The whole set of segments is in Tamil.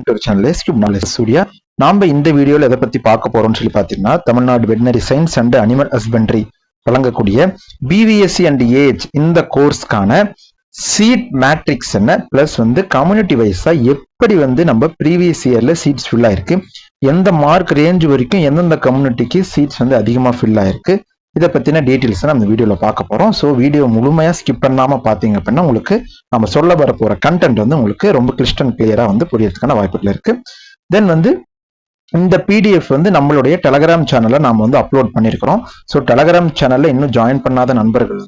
To channel skip knowledge Surya. நாம இந்த வீடியோல எதை பத்தி பார்க்க போறோம்னு சொல்லி பாத்தீங்கன்னா, Tamil Nadu veterinary science and animal husbandry வழங்கக்கூடிய பிவிஎஸ்சி அண்ட் ஏஹெச் இந்த கோர்ஸ்க்கான சீட் மேட்ரிக்ஸ் என்ன, பிளஸ் கம்யூனிட்டி வைஸா எப்படி நம்ம ப்ரீவியஸ் இயர்ல சீட்ஸ் ஃபில் ஆயிருக்கு, எந்த மார்க் ரேஞ்ச் வரைக்கும் எந்தெந்த கம்யூனிட்டிக்கு சீட்ஸ் அதிகமா ஃபில் ஆயிருக்கு, இதை பத்தின டீட்டெயில்ஸ் நம்ம வீடியோல பார்க்க போறோம். ஸோ வீடியோ முழுமையா ஸ்கிப் பண்ணாம பாத்தீங்க அப்படின்னா உங்களுக்கு நம்ம சொல்ல வர போற கண்டென்ட் உங்களுக்கு ரொம்ப கிறிஸ்டன் கிளியரா புரியறதுக்கான வாய்ப்புகள் இருக்கு. தென் இந்த பிடிஎஃப் நம்மளுடைய டெலகிராம் சேனல்ல நாம அப்லோட் பண்ணிருக்கிறோம். ஸோ டெலகிராம் சேனல்ல இன்னும் ஜாயின் பண்ணாத நண்பர்கள்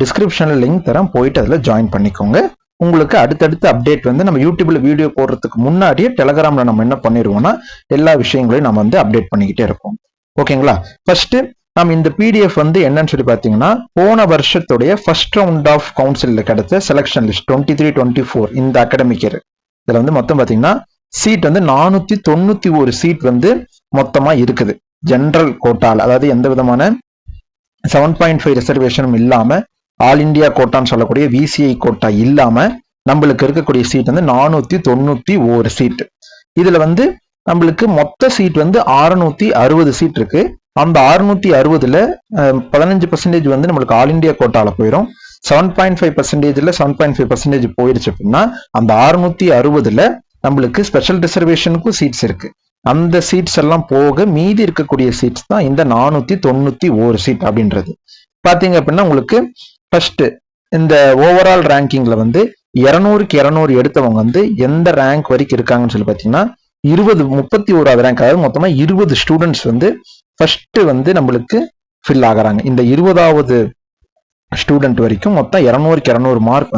டிஸ்கிரிப்ஷன்ல லிங்க் தரேன், போயிட்டு அதுல ஜாயின் பண்ணிக்கோங்க. உங்களுக்கு அடுத்தடுத்த அப்டேட் நம்ம யூடியூப்ல வீடியோ போடுறதுக்கு முன்னாடியே டெலகிராம்ல நம்ம என்ன பண்ணிடுவோம்னா எல்லா விஷயங்களையும் நம்ம அப்டேட் பண்ணிக்கிட்டே இருப்போம். ஓகேங்களா? ஃபர்ஸ்ட் நம்ம இந்த பிடிஎஃப் என்னன்னு சொல்லி பாத்தீங்கன்னா, போன வருஷத்துடைய ஃபர்ஸ்ட் ரவுண்ட் ஆஃப் கவுன்சில் கிடைச்ச செலக்ஷன் லிஸ்ட் 23-24 இந்த அகாடமிக் இயர். இதுல மொத்தம் பாத்தீங்கன்னா சீட் 491 சீட் மொத்தமா இருக்குது. ஜெனரல் கோட்டால, அதாவது எந்த விதமான 7.5 ரிசர்வேஷனும் இல்லாம, ஆல் இண்டியா கோட்டான்னு சொல்லக்கூடிய விசிஐ கோட்டா இல்லாம நம்மளுக்கு இருக்கக்கூடிய சீட் 491 சீட். இதுல நம்மளுக்கு மொத்த சீட் 660 சீட் இருக்கு. அந்த 660ல 15% நம்மளுக்கு ஆல் இண்டியா கோட்டால போயிடும். 7.5%ல 7.5% போயிருச்சு அப்படின்னா அந்த 660ல நம்மளுக்கு ஸ்பெஷல் ரிசர்வேஷனுக்கும் சீட்ஸ் இருக்கு. அந்த சீட்ஸ் எல்லாம் போக மீதி இருக்கக்கூடிய சீட்ஸ் தான் இந்த 491 சீட் அப்படின்றது. பாத்தீங்க அப்படின்னா உங்களுக்கு ஃபர்ஸ்ட் இந்த ஓவரால் ரேங்கிங்ல 200க்கு 200 எடுத்தவங்க எந்த ரேங்க் வரைக்கும் இருக்காங்கன்னு சொல்லி பாத்தீங்கன்னா 31வது ரேங்க், அதாவது மொத்தமா 20 ஸ்டூடெண்ட்ஸ் ஃபர்ஸ்ட் நம்மளுக்கு ஃபில் ஆகுறாங்க. இந்த 20வது ஸ்டூடெண்ட் வரைக்கும் மொத்தம் 200க்கு 200 மார்க்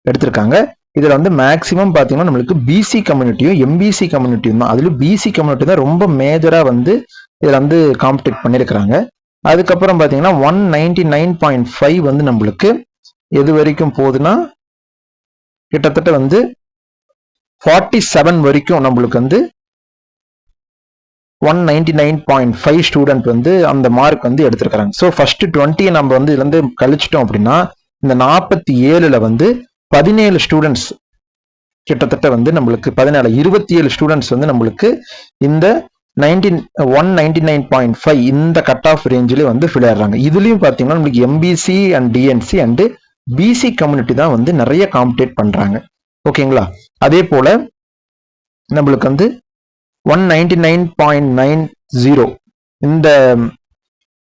எடுத்திருக்காங்க. இதுல மேக்சிமம் பாத்தீங்கன்னா நம்மளுக்கு பிசி கம்யூனிட்டியும் எம்பிசி கம்யூனிட்டியும் தான். அதுல பிசி கம்யூனிட்டி தான் ரொம்ப மேஜரா இதுல காம்படிட் பண்ணிருக்கிறாங்க. அதுக்கப்புறம் பாத்தீங்கன்னா 199.5 நம்மளுக்கு எது வரைக்கும் போகுதுன்னா கிட்டத்தட்ட 47 வரைக்கும் நம்மளுக்கு 199.5 ஸ்டூடெண்ட் அந்த மார்க் எடுத்திருக்காங்க. ஸோ ஃபர்ஸ்ட் 20 நம்ம இதுல கழிச்சிட்டோம் அப்படின்னா இந்த 47ல 17 ஸ்டூடெண்ட்ஸ் கிட்டத்தட்ட நம்மளுக்கு 27 ஸ்டூடெண்ட்ஸ் நம்மளுக்கு இந்த 199.5 இந்த கட் ஆஃப் ரேஞ்சிலே ஃபில் ஆயிடுறாங்க. இதுலயும் பாத்தீங்கன்னா நம்மளுக்கு MBC and DNC and BC community தான் நிறைய காம்படேட் பண்றாங்க. ஓகேங்களா? அதே போல நம்மளுக்கு 199.90 இந்த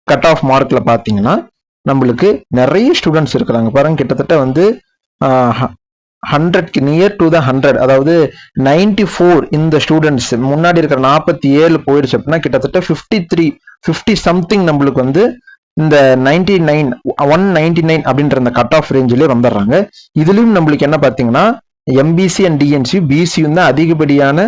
கட் ஆஃப் மார்க்ல பாத்தீங்கன்னா நம்மளுக்கு நிறைய ஸ்டூடெண்ட்ஸ் இருக்கிறாங்க. பாருங்க, கிட்டத்தட்ட 100 நியர் டு த 100, அதாவது 94 இந்த ஸ்டூடெண்ட்ஸ் முன்னாடி இருக்கிற 47 போயிருச்சு அப்படின்னா கிட்டத்தட்ட 50 சம்திங் நம்மளுக்கு இந்த 199 அப்படின்ற அந்த கட் ஆஃப் ரேஞ்சிலே வந்துடுறாங்க. இதுலயும் நம்மளுக்கு என்ன பாத்தீங்கன்னா எம்பிசி அண்ட் டிஎன்சி பிசியும் தான் அதிகப்படியான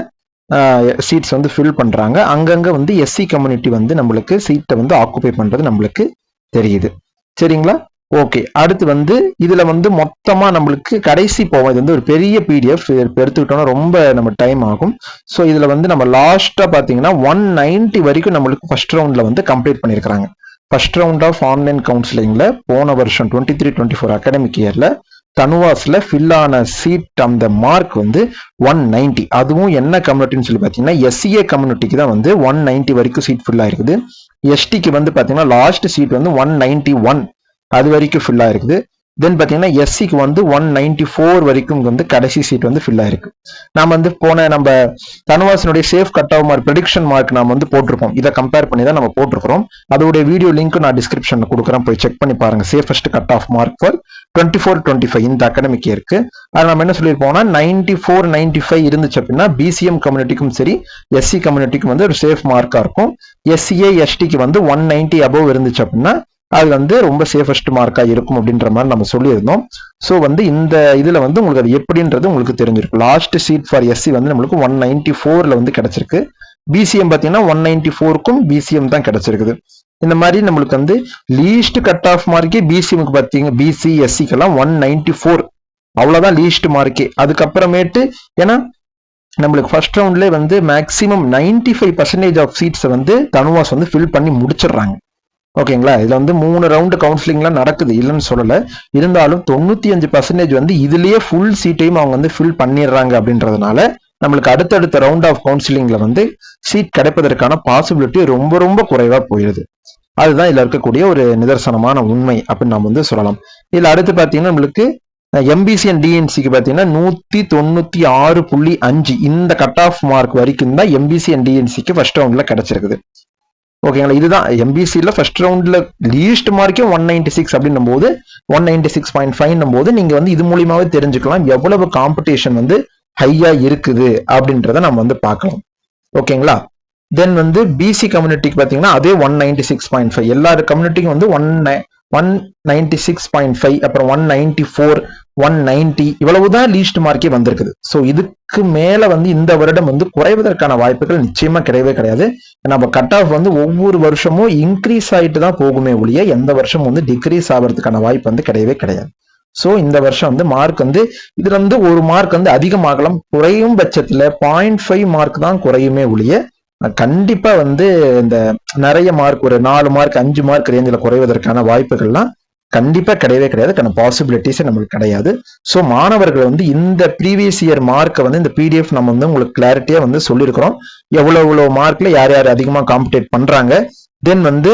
சீட்ஸ் ஃபில் பண்றாங்க. அங்கங்க எஸ்சி கம்யூனிட்டி நம்மளுக்கு சீட்டை ஆக்குபை பண்றது நம்மளுக்கு தெரியுது. சரிங்களா? ஓகே. அடுத்து இதுல மொத்தமா நம்மளுக்கு கடைசி போவோம். இது ஒரு பெரிய பிடிஎஃப் எடுத்துக்கிட்டோம்னா ரொம்ப நம்ம டைம் ஆகும். ஸோ இதுல நம்ம லாஸ்டா பாத்தீங்கன்னா 190 வரைக்கும் நம்மளுக்கு ஃபர்ஸ்ட் ரவுண்ட்ல கம்ப்ளீட் பண்ணிருக்காங்க. ஃபர்ஸ்ட் ரவுண்ட் ஆஃப் ஆன்லைன் கவுன்சிலிங்ல போன வருஷம் 23-24 அகாடமிக் இயர்ல தனுவாஸ்ல ஃபில் ஆன சீட் அந்த மார்க் 190. அதுவும் என்ன கம்யூனிட்டின்னு சொல்லி பாத்தீங்கன்னா எஸ்சிஏ கம்யூனிட்டிக்கு தான் 190 வரைக்கும் சீட் ஃபில் ஆயிருக்குது. எஸ்டிக்கு பாத்தீங்கன்னா லாஸ்ட் சீட் 191 அது வரைக்கும் ஃபில் ஆயிருக்குது. தென் பாத்தீங்கன்னா எஸ்சிக்கு 194 வரைக்கும் கடைசி சீட் ஃபில் ஆயிருக்கு. நாம போன நம்ம தனுவாசனுடைய safe cut off mark prediction mark நாம போட்டிருக்கோம். இதை கம்பேர் பண்ணி தான் நம்ம போட்டிருக்கிறோம். அதோட வீடியோ லிங்க் நான் டிஸ்கிரிப்ஷன்ல கொடுக்குறேன், போய் செக் பண்ணி பாருங்க. Safest cut off mark for 24-25 இந்த அகாடமிக் இருக்கு. அது நம்ம என்ன சொல்லியிருப்போம்னா 94-95 இருந்துச்சு அப்படின்னா பிசிஎம் கம்யூனிட்டிக்கும் சரி எஸ்சி கம்யூனிட்டிக்கும் ஒரு சேஃப் மார்க்கா இருக்கும். எஸ்சிஏ எஸ்டிக்கு 190 அபவ் இருந்துச்சு அப்படின்னா அது ரொம்ப சேஃபஸ்ட் மார்க்கா இருக்கும் அப்படின்ற மாதிரி நம்ம சொல்லியிருந்தோம். ஸோ இந்த இதுல உங்களுக்கு அது எப்படின்றது உங்களுக்கு தெரிஞ்சிருக்கும். லாஸ்ட் சீட் ஃபார் எஸ்சி நம்மளுக்கு 194ல கிடைச்சிருக்கு. பிசிஎம் பாத்தீங்கன்னா 194க்கும் பிசிஎம் தான் கிடைச்சிருக்குது. இந்த மாதிரி நம்மளுக்கு லீஸ்ட் கட் ஆஃப் மார்க்கே பிசிஎம்க்கு பாத்தீங்க, பிசி எஸ்சிக்கெல்லாம் 194 அவ்வளவுதான் லீஸ்ட் மார்க்கே. அதுக்கப்புறமேட்டு ஏன்னா நம்மளுக்கு ஃபர்ஸ்ட் ரவுண்ட்லேயே maximum 95% of seats TANUVAS fill பண்ணி முடிச்சிடுறாங்க. ஓகேங்களா? இதுல 3 ரவுண்டு கவுன்சிலிங்லாம் நடக்குது, இல்லைன்னு சொல்லல. இருந்தாலும் 95% இதுலயே ஃபுல் சீட்டையும் அவங்க ஃபில் பண்ணிடுறாங்க அப்படின்றதுனால நம்மளுக்கு அடுத்தடுத்த ரவுண்ட் ஆஃப் கவுன்சிலிங்ல வந்து சீட் கிடைப்பதற்கான பாசிபிலிட்டி ரொம்ப ரொம்ப குறைவா போயிடுது. அதுதான் இதுல இருக்கக்கூடிய ஒரு நிதர்சனமான உண்மை அப்படின்னு நம்ம வந்து சொல்லலாம். இதுல அடுத்து பாத்தீங்கன்னா நம்மளுக்கு எம்பிசி அண்ட் டிஎன்சிக்கு பாத்தீங்கன்னா 196.5 இந்த கட் ஆஃப் மார்க் வரைக்கும் தான் எம்பிசி அண்ட் டிஎன்சிக்கு ஃபர்ஸ்ட் ரவுண்ட்ல கிடைச்சிருக்குது. ஓகேங்களா, இதுதான் எம்பிசியில் ஃபர்ஸ்ட் ரவுண்ட்ல லீஸ்ட் மார்க்கே 196 அப்படின்னும் போது 196.5 போது நீங்க வந்து இது மூலியமாவே தெரிஞ்சுக்கலாம் எவ்வளவு காம்படிஷன் வந்து ஹையா இருக்குது அப்படின்றத நம்ம வந்து பார்க்கலாம். ஓகேங்களா, தென் வந்து பிசி கம்யூனிட்டிக்கு பார்த்தீங்கன்னா அதே 196.5, எல்லா கம்யூனிட்டிக்கும் வந்து 196.5, அப்புறம் 194, 190 இவ்வளவுதான் லீஸ்ட் மார்க்கே வந்திருக்குது. ஸோ இதுக்கு மேல வந்து இந்த வருடம் வந்து குறைவதற்கான வாய்ப்புகள் நிச்சயமா கிடையவே கிடையாது. நம்ம கட் ஆஃப் வந்து ஒவ்வொரு வருஷமும் இன்க்ரீஸ் ஆகிட்டு தான் போகுமே ஒழிய எந்த வருஷமும் வந்து டிக்ரீஸ் ஆகிறதுக்கான வாய்ப்பு வந்து கிடையவே கிடையாது. ஸோ இந்த வருஷம் வந்து மார்க் வந்து இதுல வந்து ஒரு மார்க் வந்து அதிகமாகலாம், குறையும் பட்சத்துல 0.5 மார்க் தான் குறையுமே ஒழிய கண்டிப்பா வந்து இந்த நிறைய மார்க் ஒரு 4 மார்க் 5 மார்க் ரேஞ்சில் குறைவதற்கான வாய்ப்புகள்லாம் கண்டிப்பா கிடையவே கிடையாது. பாசிபிலிட்டிஸே நம்மளுக்கு கிடையாது. ஸோ மாணவர்கள் வந்து இந்த ப்ரீவியஸ் இயர் மார்க்கை வந்து இந்த பிடிஎஃப் நம்ம வந்து உங்களுக்கு கிளாரிட்டியா வந்து சொல்லியிருக்கிறோம். எவ்வளவு மார்க்ல யார் யார் அதிகமா காம்படேட் பண்றாங்க, தென் வந்து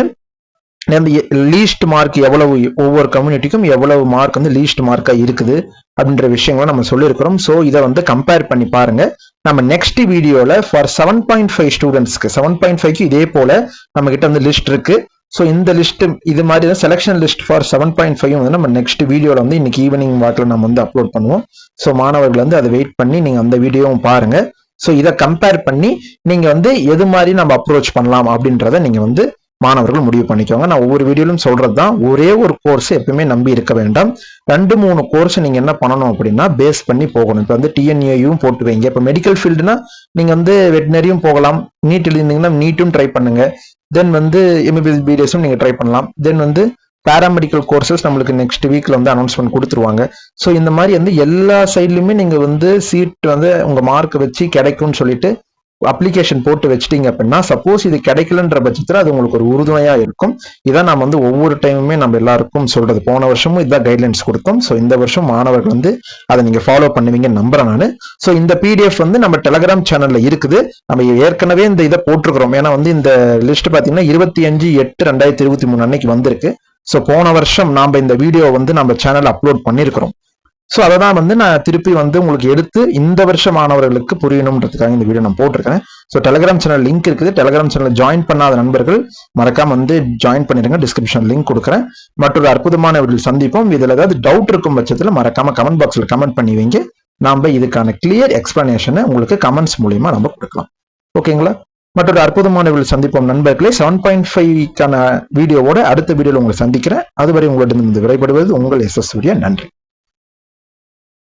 லீஸ்ட் மார்க் எவ்வளவு, ஒவ்வொரு கம்யூனிட்டிக்கும் எவ்வளவு மார்க் வந்து லீஸ்ட் மார்க்கா இருக்குது அப்படின்ற விஷயங்களை நம்ம சொல்லியிருக்கிறோம். ஸோ இதை வந்து கம்பேர் பண்ணி பாருங்க. நம்ம நெக்ஸ்ட் வீடியோல ஃபார் 7.5 ஸ்டூடெண்ட்ஸ்க்கு 7.5க்கு இதே போல நம்ம கிட்ட வந்து லிஸ்ட் இருக்கு. ஸோ இந்த லிஸ்ட் இது மாதிரி தான் செலக்ஷன் லிஸ்ட் ஃபார் 7.5 வந்து நம்ம நெக்ஸ்ட் வீடியோல வந்து இன்னைக்கு ஈவினிங் வாக்கில் நம்ம வந்து அப்லோட் பண்ணுவோம். ஸோ மாணவர்கள் வந்து அதை வெயிட் பண்ணி நீங்க அந்த வீடியோவும் பாருங்க. ஸோ இதை கம்பேர் பண்ணி நீங்க வந்து எது மாதிரி நம்ம அப்ரோச் பண்ணலாம் அப்படின்றத நீங்க வந்து மாணவர்கள் முடிவு பண்ணிக்கோங்க. நான் ஒவ்வொரு வீடியோலும் சொல்றதுதான், ஒரே ஒரு கோர்ஸ் எப்பவுமே நம்பி இருக்க வேண்டாம். 2-3 கோர்ஸ் நீங்க என்ன பண்ணணும் அப்படின்னா பேஸ் பண்ணி போகணும். இப்போ வந்து டிஎன்ஏயும் போட்டு வைங்க. இப்போ மெடிக்கல் ஃபீல்டுனா நீங்க வந்து வெட்டினரியும் போகலாம், நீட் எழுதிங்கன்னா நீட்டும் ட்ரை பண்ணுங்க. தென் வந்து எம்பிபிஎஸ் பிடிஎஸும் நீங்க ட்ரை பண்ணலாம். தென் வந்து பேராமெடிக்கல் கோர்சஸ் நம்மளுக்கு நெக்ஸ்ட் வீக்ல வந்து அனௌன்ஸ்மெண்ட் கொடுத்துருவாங்க. ஸோ இந்த மாதிரி வந்து எல்லா சைட்லயுமே நீங்க வந்து சீட் வந்து உங்க மார்க் வச்சு கிடைக்கும்னு சொல்லிட்டு அப்ளிகேஷன் போட்டு வச்சிட்டீங்க அப்படின்னா சப்போஸ் இது கிடைக்கலன்ற பட்சத்தில் அது உங்களுக்கு ஒரு உறுதுணையா இருக்கும். இதான் நம்ம வந்து ஒவ்வொரு டைமுமே நம்ம எல்லாருக்கும் சொல்றது. போன வருஷமும் இதான் கைட்லைன்ஸ் கொடுத்தோம். ஸோ இந்த வருஷம் மாணவர்கள் வந்து அதை நீங்க ஃபாலோ பண்ணுவீங்கன்னு நம்புறேன் நான். ஸோ இந்த பிடிஎஃப் வந்து நம்ம டெலகிராம் சேனல்ல இருக்குது. நம்ம ஏற்கனவே இந்த இதை போட்டிருக்கிறோம். ஏன்னா வந்து இந்த லிஸ்ட் பாத்தீங்கன்னா 25/8/2023 அன்னைக்கு வந்திருக்கு. ஸோ போன வருஷம் நாம இந்த வீடியோ வந்து நம்ம சேனல் அப்லோட் பண்ணிருக்கிறோம். ஸோ அதை தான் வந்து நான் திருப்பி வந்து உங்களுக்கு எடுத்து இந்த வருஷம் மாணவர்களுக்கு புரியணுன்றதுக்காக இந்த வீடியோ நான் போட்டிருக்கேன். ஸோ டெலகிராம் சேனல் லிங்க் இருக்குது. டெலகிராம் சேனல் ஜாயின் பண்ணாத நண்பர்கள் மறக்காம வந்து ஜாயின் பண்ணிடுங்க. டிஸ்கிரிப்ஷன் லிங்க் கொடுக்குறேன். மற்றொரு அற்புதமான வீடியோ சந்திப்போம். இதில் ஏதாவது டவுட் இருக்கும் பட்சத்தில் மறக்காம கமெண்ட் பாக்ஸ்ல கமெண்ட் பண்ணி வைங்க. நாம இதுக்கான கிளியர் எக்ஸ்பிளனேஷனை உங்களுக்கு கமெண்ட்ஸ் மூலியமா நம்ம கொடுக்கலாம். ஓகேங்களா, மற்றொரு அற்புதமான வீடியோ சந்திப்போம் நண்பர்களே. 7.5க்கான வீடியோவோட அடுத்த வீடியோவில் உங்களை சந்திக்கிறேன். அதுவரை உங்களிடம் விடைபெறுவது உங்கள் எஸ்.எஸ். சூர்யா. நன்றி.